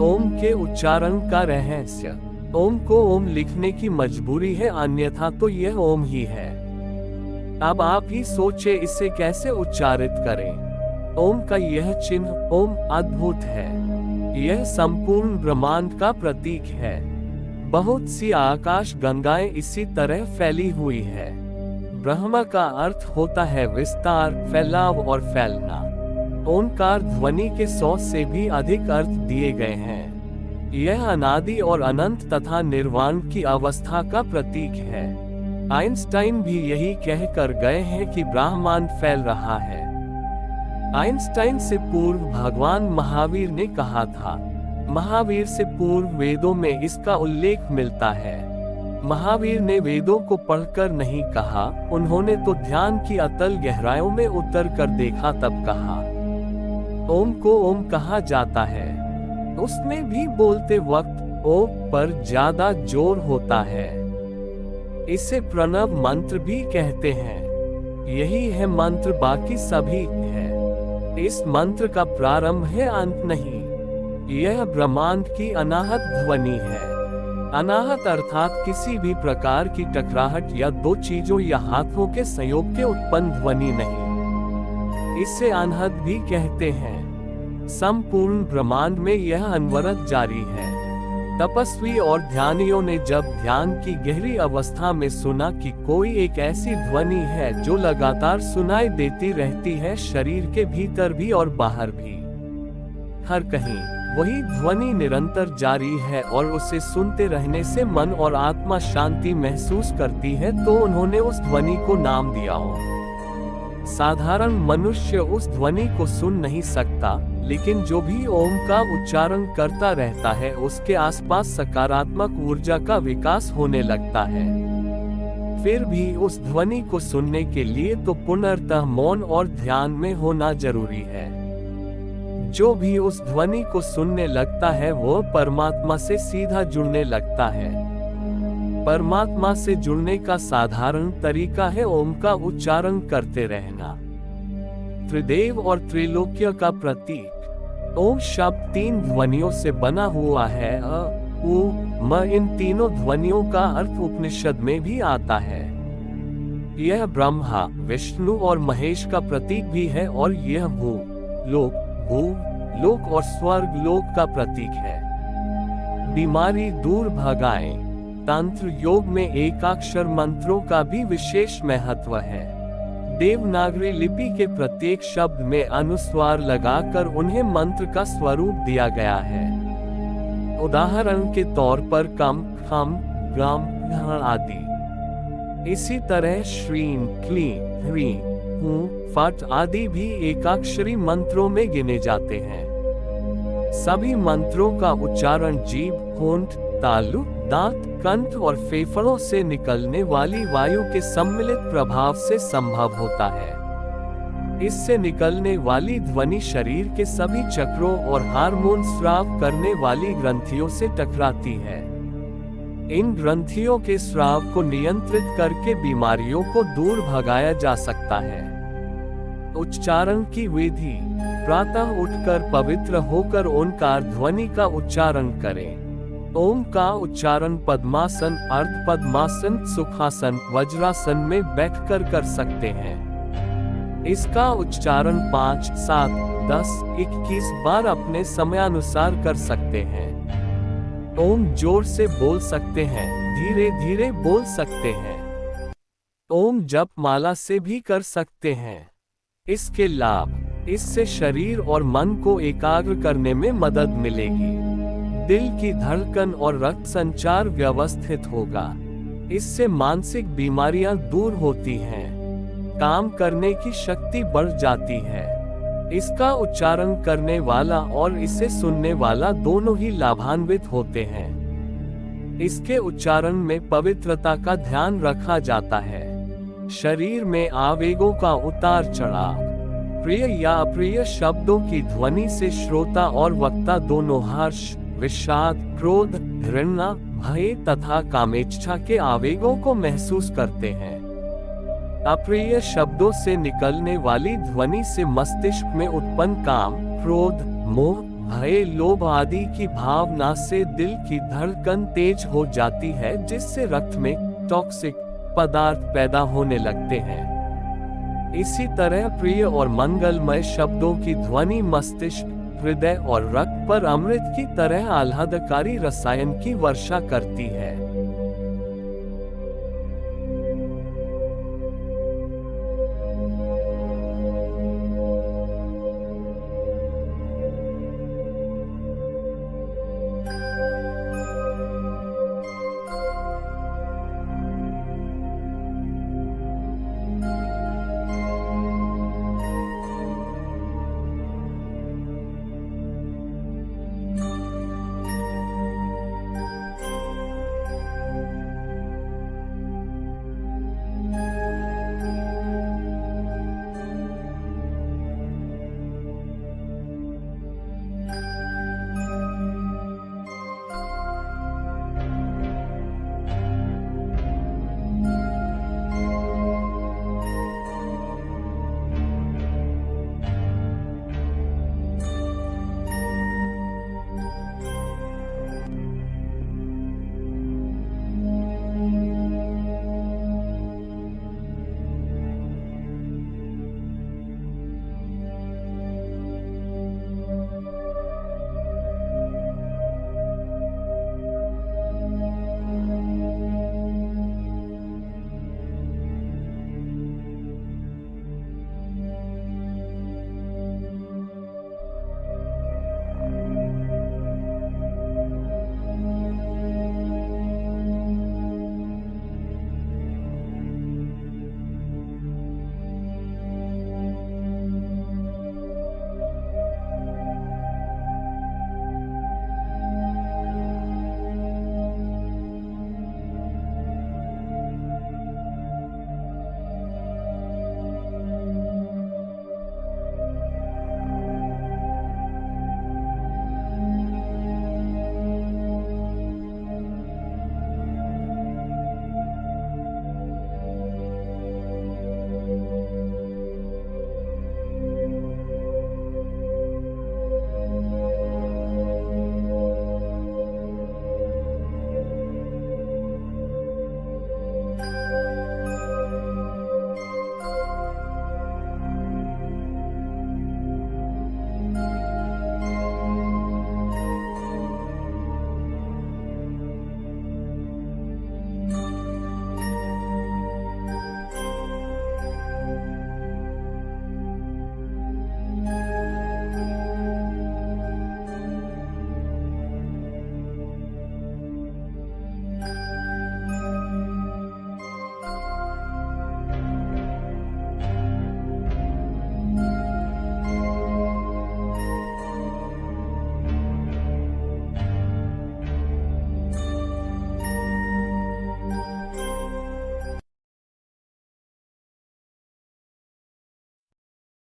ओम के उच्चारण का रहस्य। ओम को ओम लिखने की मजबूरी है, अन्यथा तो यह ओम ही है। अब आप ही सोचे इसे कैसे उच्चारित करें। ओम का यह चिन्ह ओम अद्भुत है। यह संपूर्ण ब्रह्मांड का प्रतीक है। बहुत सी आकाश गंगाएं इसी तरह फैली हुई है। ब्रह्म का अर्थ होता है विस्तार, फैलाव और फैलना। ओंकार ध्वनि के 100 से भी अधिक अर्थ दिए गए हैं। यह अनादि और अनंत तथा निर्वाण की अवस्था का प्रतीक है। आइंस्टाइन भी यही कह कर गए हैं कि ब्रह्मांड फैल रहा है। आइंस्टाइन से पूर्व भगवान महावीर ने कहा था। महावीर से पूर्व वेदों में इसका उल्लेख मिलता है। महावीर ने वेदों को पढ़कर नहीं कहा, उन्होंने तो ध्यान की अतल गहराइयों में उतर कर देखा तब कहा। ओम को ओम कहा जाता है। उसमें भी बोलते वक्त ओ पर ज्यादा जोर होता है। इसे प्रणव मंत्र भी कहते हैं। यही है मंत्र, बाकी सभी है। इस मंत्र का प्रारंभ है, अंत नहीं। यह ब्रह्मांड की अनाहत ध्वनि है। अनाहत अर्थात किसी भी प्रकार की टकराहट या दो चीजों या हाथों के संयोग के उत्पन्न ध्वनि नहीं। इसे अनहद भी कहते हैं। संपूर्ण ब्रह्मांड में यह अनवरत जारी है। तपस्वी और ध्यानियों ने जब ध्यान की गहरी अवस्था में सुना कि कोई एक ऐसी ध्वनि है जो लगातार सुनाई देती रहती है, शरीर के भीतर भी और बाहर भी, हर कहीं वही ध्वनि निरंतर जारी है और उसे सुनते रहने से मन और आत्मा शांति महसूस करती है, तो उन्होंने उस ध्वनि को नाम दिया हो। साधारण मनुष्य उस ध्वनि को सुन नहीं सकता, लेकिन जो भी ओम का उच्चारण करता रहता है उसके आसपास सकारात्मक ऊर्जा का विकास होने लगता है। फिर भी उस ध्वनि को सुनने के लिए तो पूर्णतः मौन और ध्यान में होना जरूरी है। जो भी उस ध्वनि को सुनने लगता है वो परमात्मा से सीधा जुड़ने लगता है। परमात्मा से जुड़ने का साधारण तरीका है ओम का उच्चारण करते रहना। त्रिदेव और त्रिलोक्य का प्रतीक ओम शब्द 3 ध्वनियों से बना हुआ है। अ, उ, म। इन तीनों ध्वनियों का अर्थ उपनिषद में भी आता है। यह ब्रह्मा, विष्णु और महेश का प्रतीक भी है और यह भू लोक और स्वर्ग लोक का प्रतीक है। बीमारी दूर भगाए। तंत्र योग में एकाक्षर मंत्रों का भी विशेष महत्व है। देवनागरी लिपि के प्रत्येक शब्द में अनुस्वार लगाकर उन्हें मंत्र का स्वरूप दिया गया है। उदाहरण के तौर पर कम, खम, गम, घ आदि। इसी तरह श्रीं, क्लीं, ह्रीं, हूं, फट आदि भी एकाक्षरी मंत्रों में गिने जाते हैं। सभी मंत्रों का उच्चारण जीभ, होंठ, तालु, दांत, कंठ और फेफड़ों से निकलने वाली वायु के सम्मिलित प्रभाव से संभव होता है। इससे निकलने वाली ध्वनि शरीर के सभी चक्रों और हार्मोन स्राव करने वाली ग्रंथियों से टकराती है। इन ग्रंथियों के स्राव को नियंत्रित करके बीमारियों को दूर भगाया जा सकता है। उच्चारण की विधि। प्रातः उठकर पवित्र होकर ओंकार ध्वनि का उच्चारण करें। ओम का उच्चारण पद्मासन, अर्ध पद्मासन, सुखासन, वज्रासन में बैठकर कर सकते हैं। इसका उच्चारण 5, 7, 10, 21 बार अपने समयानुसार कर सकते हैं। ओम जोर से बोल सकते हैं, धीरे धीरे बोल सकते हैं। ओम जप माला से भी कर सकते हैं। इसके लाभ। इससे शरीर और मन को एकाग्र करने में मदद मिलेगी। दिल की धड़कन और रक्त संचार व्यवस्थित होगा। इससे मानसिक बीमारियां दूर होती हैं। काम करने की शक्ति बढ़ जाती है। इसका उच्चारण करने वाला और इसे सुनने वाला दोनों ही लाभान्वित होते हैं। इसके उच्चारण में पवित्रता का ध्यान रखा जाता है। शरीर में आवेगों का उतार चढ़ाव। प्रिय या अप्रिय शब्दों की ध्वनि से श्रोता और वक्ता दोनों हर्ष, विषाद, क्रोध, घृणा, भय तथा कामेच्छा के आवेगों को महसूस करते हैं। अप्रिय शब्दों से निकलने वाली ध्वनि से मस्तिष्क में उत्पन्न काम, क्रोध, मोह, भय, लोभ आदि की भावना से दिल की धड़कन तेज हो जाती है, जिससे रक्त में टॉक्सिक पदार्थ पैदा होने लगते हैं। इसी तरह प्रिय और मंगलमय शब्दों की ध्वनि मस्तिष्क, हृदय और रक्त पर अमृत की तरह आह्लादकारी रसायन की वर्षा करती है।